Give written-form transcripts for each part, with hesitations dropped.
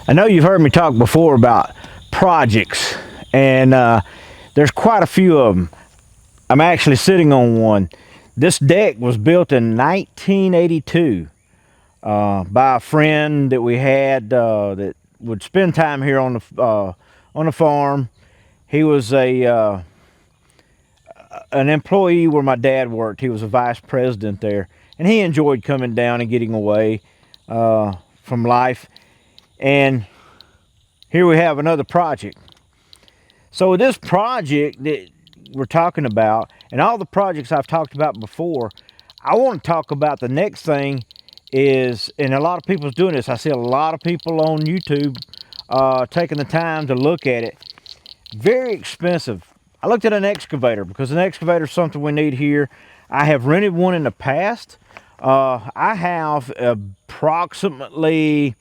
I know you've heard me talk before about projects, and there's quite a few of them. I'm actually sitting on one. This deck was built in 1982 by a friend that we had that would spend time here on the farm. He was an employee where my dad worked. He was a vice president there, and he enjoyed coming down and getting away from life. And here we have another project. So this project that we're talking about, and all the projects I've talked about before, I want to talk about the next thing is, and a lot of people's doing this. I see a lot of people on YouTube taking the time to look at it. Very expensive. I looked at an excavator because an excavator is something we need here. I have rented one in the past. I have approximately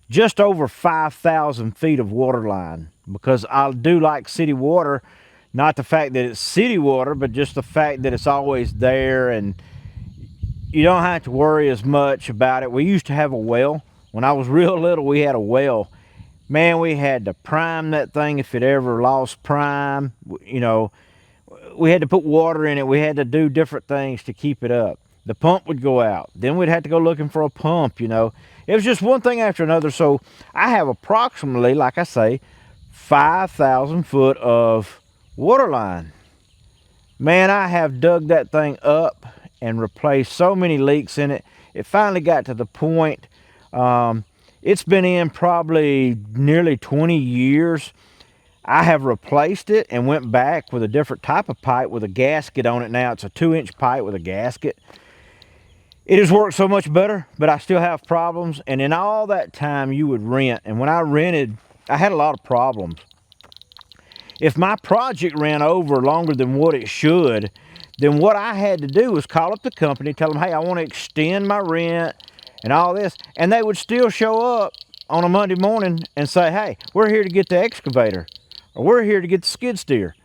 just over 5,000 feet of water line because I do like city water. Not the fact that it's city water, but just the fact that it's always there and you don't have to worry as much about it. We used to have a well. When I was real little, we had a well. Man, we had to prime that thing if it ever lost prime. You know, we had to put water in it. We had to do different things to keep it up. The pump would go out. Then we'd have to go looking for a pump, you know. It was just one thing after another. So I have approximately, like I say, 5,000 foot of water line. Man, I have dug that thing up and replaced so many leaks in it. It finally got to the point, it's been in probably nearly 20 years. I have replaced it and went back with a different type of pipe with a gasket on it now. It's a 2-inch pipe with a gasket. It has worked so much better, but I still have problems. And in all that time you would rent, and when I rented, I had a lot of problems. If my project ran over longer than what it should, then what I had to do was call up the company, tell them, hey, I want to extend my rent and all this. And they would still show up on a Monday morning and say, hey, we're here to get the excavator, or we're here to get the skid steer.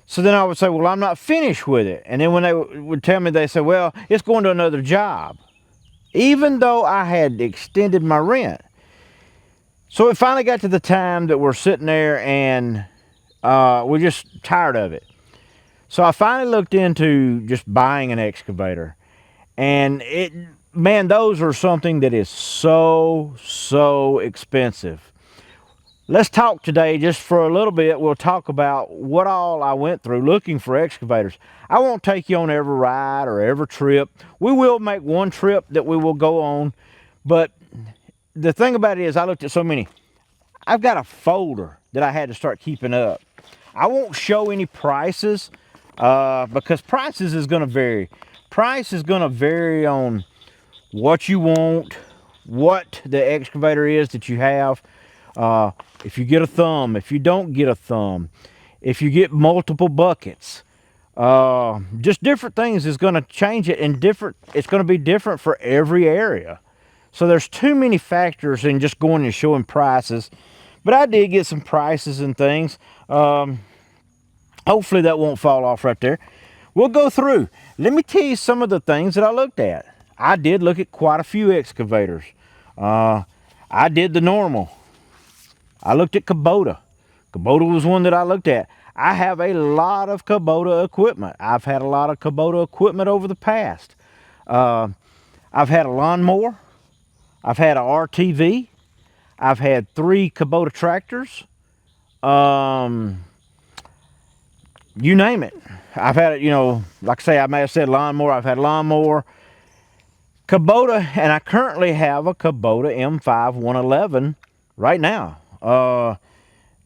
So then I would say, well, I'm not finished with it. And then when they would tell me, they said, well, it's going to another job, even though I had extended my rent. So it finally got to the time that we're sitting there and we're just tired of it. So I finally looked into just buying an excavator. And man, those are something that is so expensive. Let's talk today just for a little bit. We'll talk about what all I went through looking for excavators. I won't take you on every ride or every trip. We will make one trip that we will go on. But the thing about it is, I looked at so many. I've got a folder that I had to start keeping up. I won't show any prices because prices is going to vary. Price is going to vary on what you want, what the excavator is that you have. If you get a thumb, if you don't get a thumb, if you get multiple buckets, just different things is going to change it, and it's going to be different for every area. So there's too many factors in just going and showing prices. But I did get some prices and things. Hopefully that won't fall off right there. We'll go through. Let me tell you some of the things that I looked at. I did look at quite a few excavators. I did the normal. I looked at Kubota. Kubota was one that I looked at. I have a lot of Kubota equipment. I've had a lot of Kubota equipment over the past. I've had a lawnmower. I've had an RTV. I've had 3 Kubota tractors. You name it. I've had it, you know, like I say, I may have said lawnmower. I've had lawnmower. Kubota, and I currently have a Kubota M5 111 right now.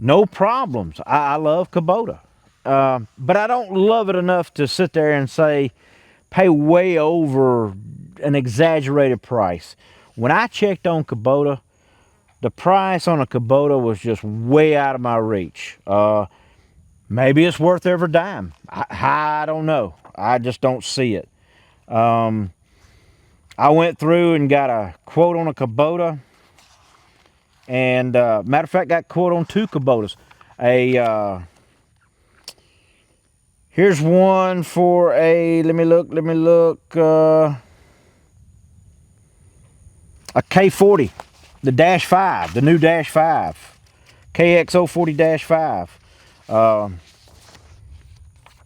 No problems. I love Kubota. But I don't love it enough to sit there and say, pay way over an exaggerated price. When I checked on Kubota, the price on a Kubota was just way out of my reach. Maybe it's worth every dime. I don't know. I just don't see it. I went through and got a quote on a Kubota. And matter of fact, got a quote on 2 Kubotas. Here's one for a, let me look, a K40. the Dash 5, the new Dash 5, KX040-5.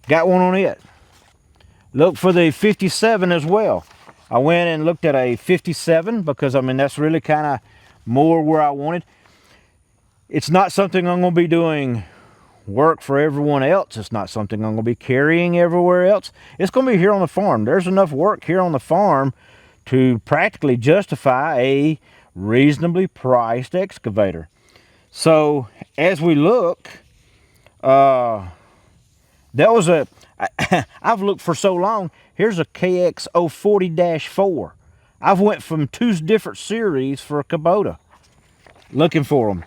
Got one on it. Look for the 57 as well. I went and looked at a 57 because, I mean, that's really kind of more where I wanted. It's not something I'm going to be doing work for everyone else. It's not something I'm going to be carrying everywhere else. It's going to be here on the farm. There's enough work here on the farm to practically justify a reasonably priced excavator. So as we look, that was a, I've looked for so long. Here's a KX040-4. I've went from 2 different series for a Kubota looking for them.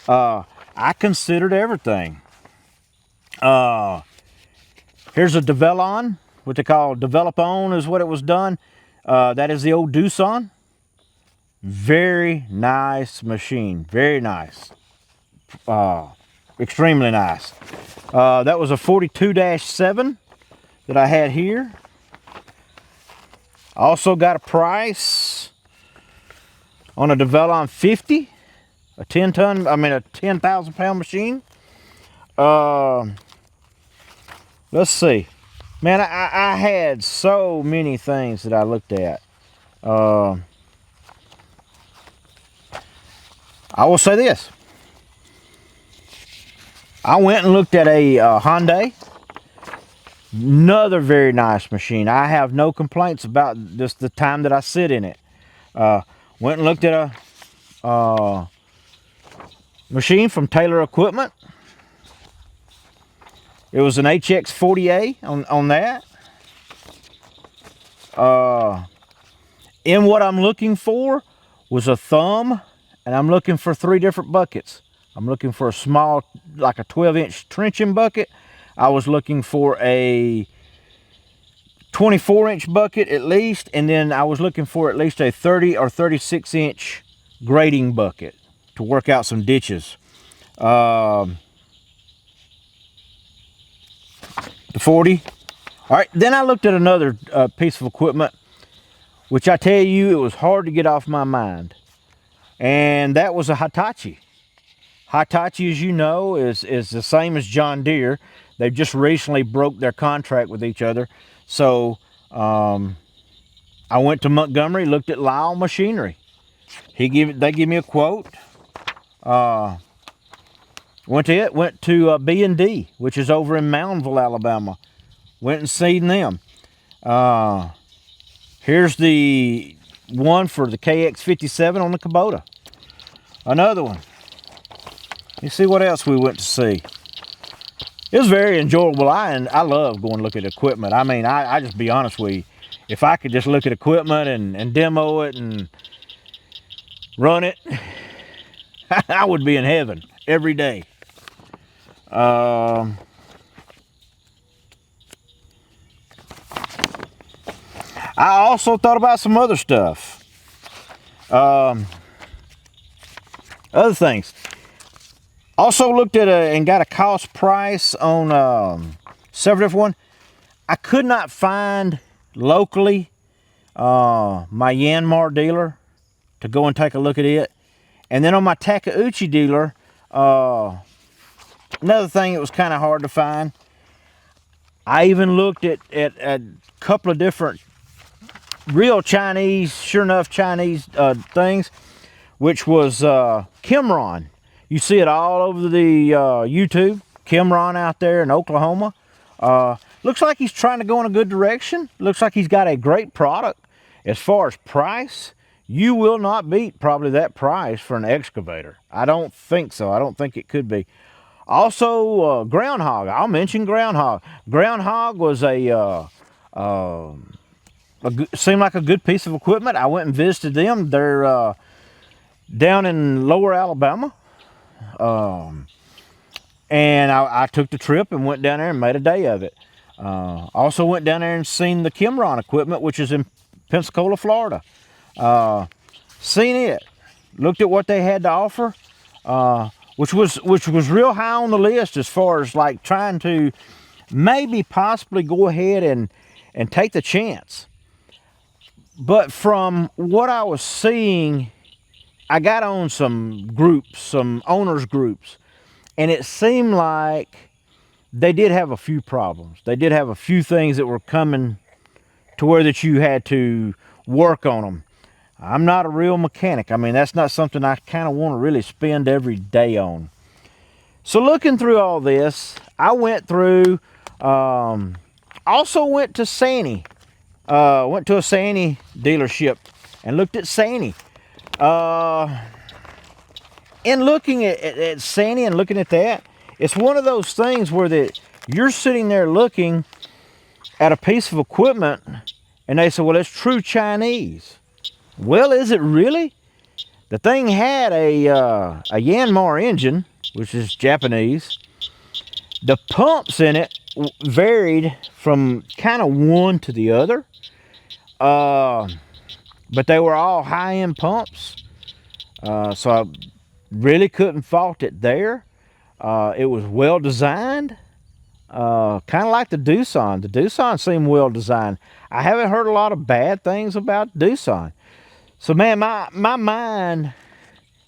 I considered everything. Here's a Develon, what they call Develop On is what it was done. That is the old Doosan. Very nice machine, very nice. Extremely nice. That was a 42-7 that I had here. Also got a price on a Develon 50, a 10,000 pound machine. Let's see. Man, I had so many things that I looked at. I will say this. I went and looked at a Hyundai. Another very nice machine. I have no complaints about just the time that I sit in it. Went and looked at a machine from Taylor Equipment. It was an HX40A on that. In what I'm looking for was a thumb, and I'm looking for 3 different buckets. I'm looking for a small, like a 12-inch trenching bucket. I was looking for a 24-inch bucket at least, and then I was looking for at least a 30 or 36-inch grading bucket to work out some ditches. The 40. All right, then I looked at another piece of equipment, which I tell you, it was hard to get off my mind. And that was a Hitachi. Hitachi, as you know, is the same as John Deere. They've just recently broke their contract with each other. So I went to Montgomery, looked at Lyle Machinery. They give me a quote. Went to B&D, which is over in Moundville, Alabama. Went and seen them. Here's the one for the KX57 on the Kubota. Another one. You see what else we went to see. It was very enjoyable. I love going to look at equipment. I mean, I just be honest with you. If I could just look at equipment and demo it and run it, I would be in heaven every day. I also thought about some other stuff. Other things. Also looked at and got a cost price on several different ones. I could not find locally my Yanmar dealer to go and take a look at it. And then on my Takeuchi dealer, another thing that was kind of hard to find. I even looked at a couple of different real Chinese, sure enough Chinese things, which was Kimron. You see it all over the YouTube. Kimron out there in Oklahoma. Looks like he's trying to go in a good direction. Looks like he's got a great product. As far as price, you will not beat probably that price for an excavator. I don't think so. I don't think it could be. Also, Groundhog. I'll mention Groundhog. Groundhog was seemed like a good piece of equipment. I went and visited them. They're down in Lower Alabama. And I took the trip and went down there and made a day of it. Also went down there and seen the Kimron equipment, which is in Pensacola, Florida. Seen it. Looked at what they had to offer. Which was real high on the list as far as like trying to maybe possibly go ahead and take the chance. But from what I was seeing I got on some groups, some owners groups, and it seemed like they did have a few problems. They did have a few things that were coming to where that you had to work on them. I'm not a real mechanic. I mean, that's not something I kind of want to really spend every day on. So looking through all this, I went through, also went to Sani. Went to a Sani dealership and looked at Sani. In looking at Sani and looking at that, it's one of those things where that you're sitting there looking at a piece of equipment and they say, well, it's true Chinese. Well, is it really? The thing had a Yanmar engine, which is Japanese. The pumps in it varied from kind of one to the other. But they were all high-end pumps. So I really couldn't fault it there. It was well designed. Kind of like the Doosan. The Doosan seemed well designed. I haven't heard a lot of bad things about Doosan. So man, my mind,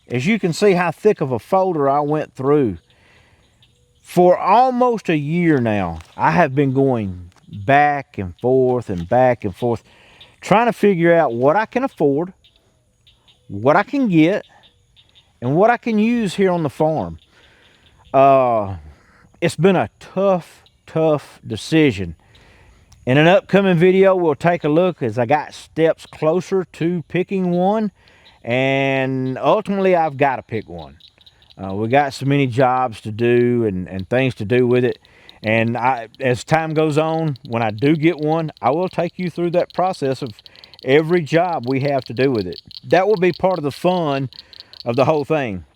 as you can see how thick of a folder I went through. For almost a year now, I have been going back and forth, trying to figure out what I can afford, what I can get, and what I can use here on the farm. It's been a tough decision. In an upcoming video, we'll take a look as I got steps closer to picking one, and ultimately I've got to pick one. We got so many jobs to do and things to do with it. And as time goes on, when I do get one, I will take you through that process of every job we have to do with it. That will be part of the fun of the whole thing.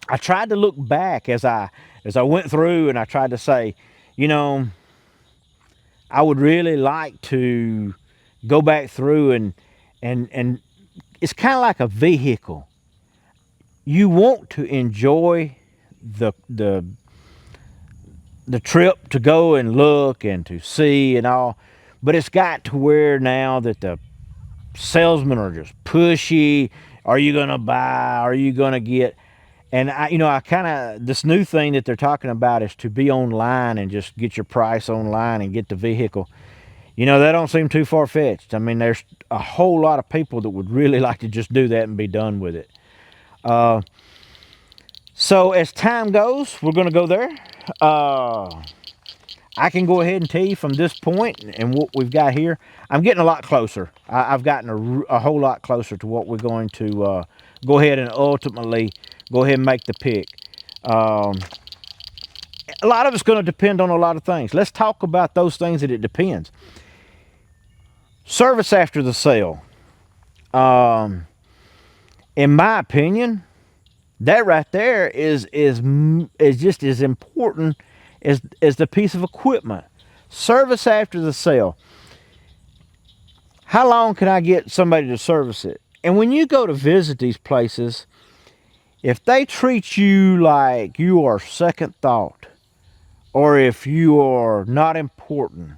I tried to look back as I went through, and I tried to say, you know, I would really like to go back through and it's kind of like a vehicle. You want to enjoy the trip to go and look and to see and all, but it's got to where now that the salesmen are just pushy. Are you gonna buy? Are you gonna get? And I kind of, this new thing that they're talking about is to be online and just get your price online and get the vehicle. That don't seem too far-fetched. I mean, there's a whole lot of people that would really like to just do that and be done with it. So as time goes, we're going to go there. I can go ahead and tell you from this point and what we've got here, I'm getting a lot closer. I've gotten a whole lot closer to what we're going to go ahead and ultimately go ahead and make the pick. A lot of it's going to depend on a lot of things. Let's talk about those things that it depends. Service after the sale. In my opinion, that right there is just as important as the piece of equipment. Service after the sale. How long can I get somebody to service it? And when you go to visit these places, if they treat you like you are second thought, or if you are not important.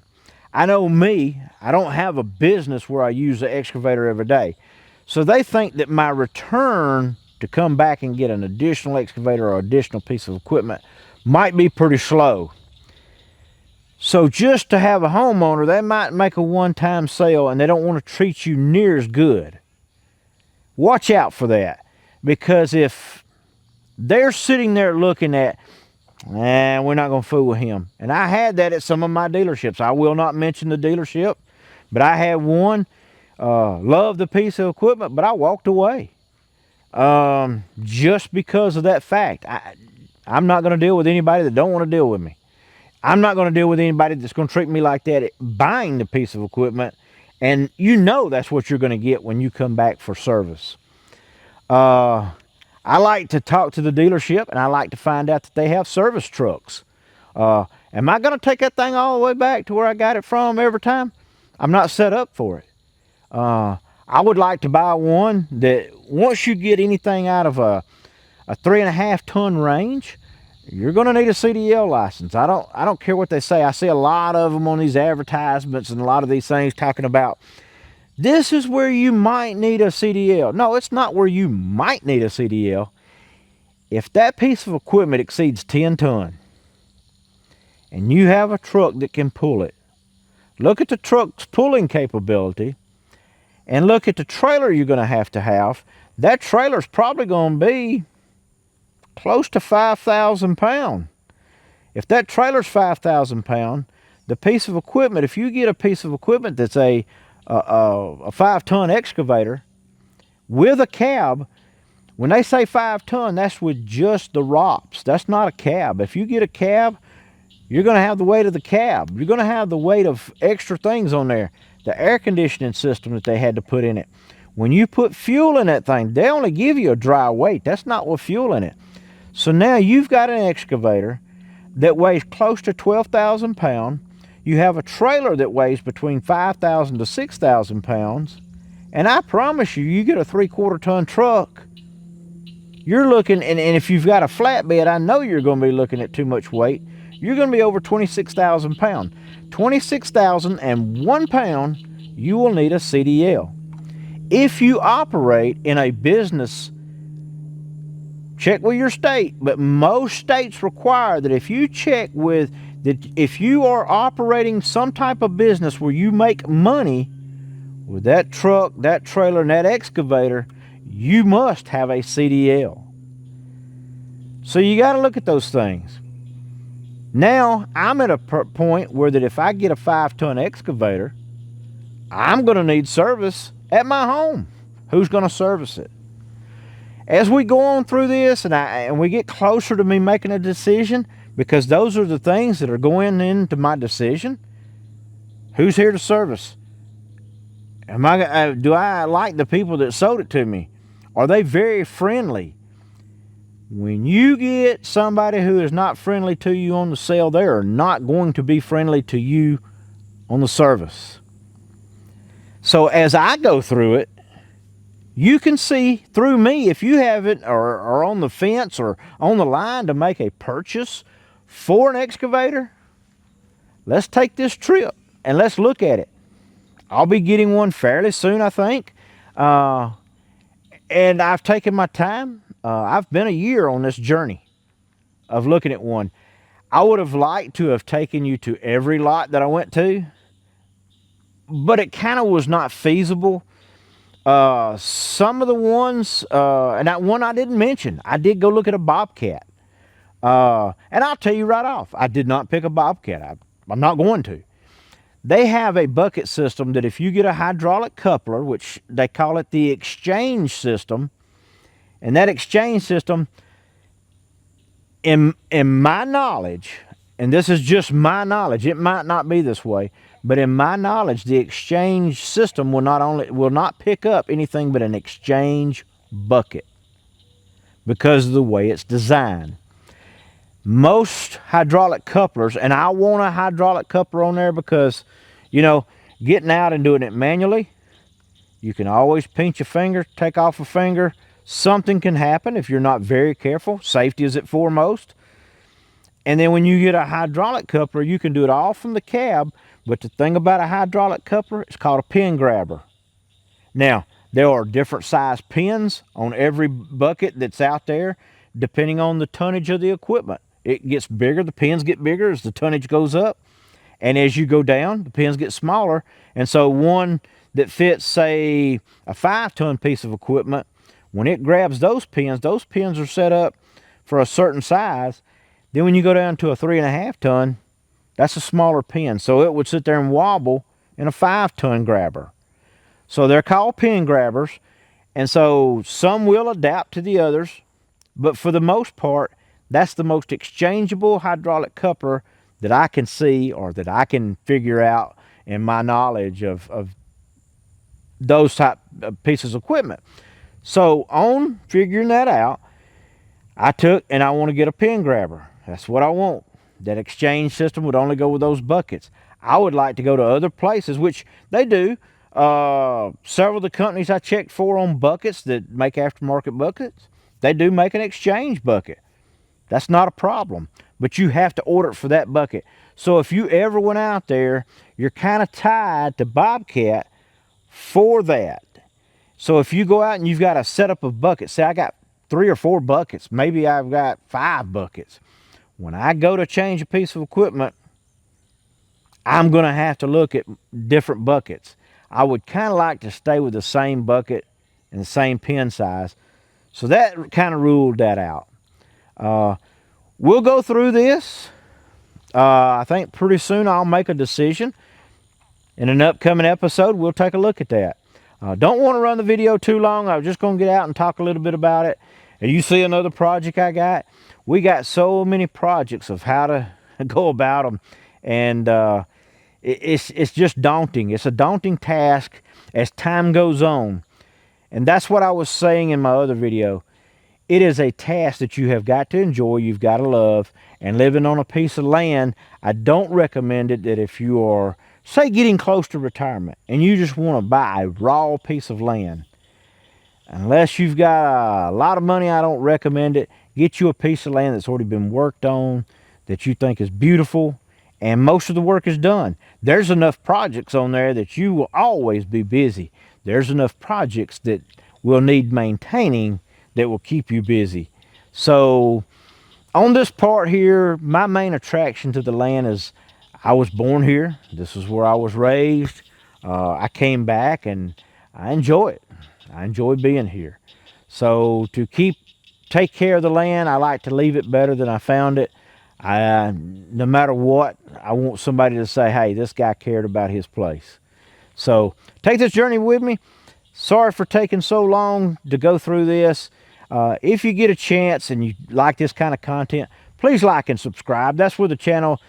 I know me, I don't have a business where I use the excavator every day. So they think that my return to come back and get an additional excavator or additional piece of equipment might be pretty slow. So just to have a homeowner, they might make a one-time sale and they don't want to treat you near as good. Watch out for that, because if they're sitting there looking at, we're not going to fool with him. And I had that at some of my dealerships. I will not mention the dealership, but I had one, loved the piece of equipment, but I walked away. Just because of that fact. I'm not going to deal with anybody that don't want to deal with me. I'm not going to deal with anybody that's going to treat me like that at buying the piece of equipment. And that's what you're going to get when you come back for service. I like to talk to the dealership, and I like to find out that they have service trucks. Am I going to take that thing all the way back to where I got it from every time? I'm not set up for it. I would like to buy one that once you get anything out of a 3.5 ton range, you're going to need a CDL license. I don't care what they say. I see a lot of them on these advertisements and a lot of these things talking about This is where you might need a CDL. No, it's not where you might need a CDL. If that piece of equipment exceeds 10 ton and you have a truck that can pull it, look at the truck's pulling capability and look at the trailer you're going to have. That trailer's probably going to be close to 5,000 pounds. If that trailer's 5,000 pounds, the piece of equipment, if you get a piece of equipment that's a 5-ton excavator with a cab, when they say 5 ton, that's with just the ROPS. That's not a cab. If you get a cab, you're going to have the weight of the cab. You're going to have the weight of extra things on there. The air conditioning system that they had to put in it. When you put fuel in that thing, they only give you a dry weight. That's not with fuel in it. So now you've got an excavator that weighs close to 12,000 pounds. You have a trailer that weighs between 5,000 to 6,000 pounds. And I promise you, you get a 3/4 ton truck, you're looking, and if you've got a flatbed, I know you're going to be looking at too much weight. You're going to be over 26,000 pounds. 26,001 pounds, you will need a CDL. If you operate in a business, check with your state, but most states require that if you check with, that if you are operating some type of business where you make money with that truck, that trailer, and that excavator, you must have a CDL. So you got to look at those things. Now, I'm at a point where that if I get a 5-ton excavator, I'm going to need service at my home. Who's going to service it? As we go on through this and we get closer to me making a decision, because those are the things that are going into my decision, who's here to service? Do I like the people that sold it to me? Are they very friendly? When you get somebody who is not friendly to you on the sale, they are not going to be friendly to you on the service. So as I go through it, you can see through me if you haven't or are on the fence or on the line to make a purchase for an excavator. Let's take this trip and let's look at it. I'll be getting one fairly soon, I think. And I've taken my time. I've been a year on this journey of looking at one. I would have liked to have taken you to every lot that I went to, but it kind of was not feasible. Some of the ones, and that one I didn't mention, I did go look at a Bobcat. And I'll tell you right off, I did not pick a Bobcat. I'm not going to. They have a bucket system that if you get a hydraulic coupler, which they call it the exchange system, and that exchange system, in my knowledge, and this is just my knowledge, it might not be this way, but in my knowledge, the exchange system will not pick up anything but an exchange bucket because of the way it's designed. Most hydraulic couplers, and I want a hydraulic coupler on there because, you know, getting out and doing it manually, you can always pinch a finger, take off a finger. Something can happen if you're not very careful. Safety is at foremost. And then when you get a hydraulic coupler, you can do it all from the cab. But the thing about a hydraulic coupler, it's called a pin grabber. Now, there are different size pins on every bucket that's out there, depending on the tonnage of the equipment. It gets bigger, the pins get bigger as the tonnage goes up. And as you go down, the pins get smaller. And so one that fits, say, a 5-ton piece of equipment, when it grabs those pins are set up for a certain size. Then when you go down to a 3.5 ton, that's a smaller pin. So it would sit there and wobble in a 5-ton grabber. So they're called pin grabbers. And so some will adapt to the others. But for the most part, that's the most exchangeable hydraulic coupler that I can see or that I can figure out in my knowledge of those type of pieces of equipment. So on figuring that out, I want to get a pin grabber. That's what I want. That exchange system would only go with those buckets. I would like to go to other places, which they do. Several of the companies I checked for on buckets that make aftermarket buckets, they do make an exchange bucket. That's not a problem, but you have to order it for that bucket. So if you ever went out there, you're kind of tied to Bobcat for that. So if you go out and you've got a setup of buckets, say I got 3 or 4 buckets, maybe I've got 5 buckets. When I go to change a piece of equipment, I'm going to have to look at different buckets. I would kind of like to stay with the same bucket and the same pin size. So that kind of ruled that out. We'll go through this. I think pretty soon I'll make a decision. In an upcoming episode, we'll take a look at that. Don't want to run the video too long. I was just going to get out and talk a little bit about it. And you see another project I got. We got so many projects of how to go about them. And it's just daunting. It's a daunting task as time goes on. And that's what I was saying in my other video. It is a task that you have got to enjoy, you've got to love, and living on a piece of land, I don't recommend it that if you are, say, getting close to retirement and you just want to buy a raw piece of land, unless you've got a lot of money, I don't recommend it. Get you a piece of land that's already been worked on, that you think is beautiful, and most of the work is done. There's enough projects on there that you will always be busy. There's enough projects that will need maintaining that will keep you busy. So on this part here, my main attraction to the land is I was born here. This is where I was raised. I came back and I enjoy it. I enjoy being here. So to take care of the land, I like to leave it better than I found it. No matter what, I want somebody to say, hey, this guy cared about his place. So take this journey with me. Sorry for taking so long to go through this. If you get a chance and you like this kind of content, please like and subscribe. That's where the channel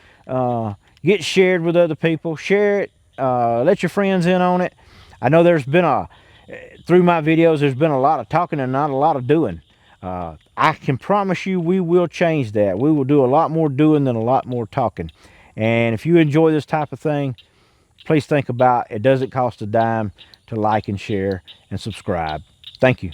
gets shared with other people. Share it. Let your friends in on it. I know there's been through my videos, there's been a lot of talking and not a lot of doing. I can promise you we will change that. We will do a lot more doing than a lot more talking. And if you enjoy this type of thing, please think about it. It doesn't cost a dime to like and share and subscribe. Thank you.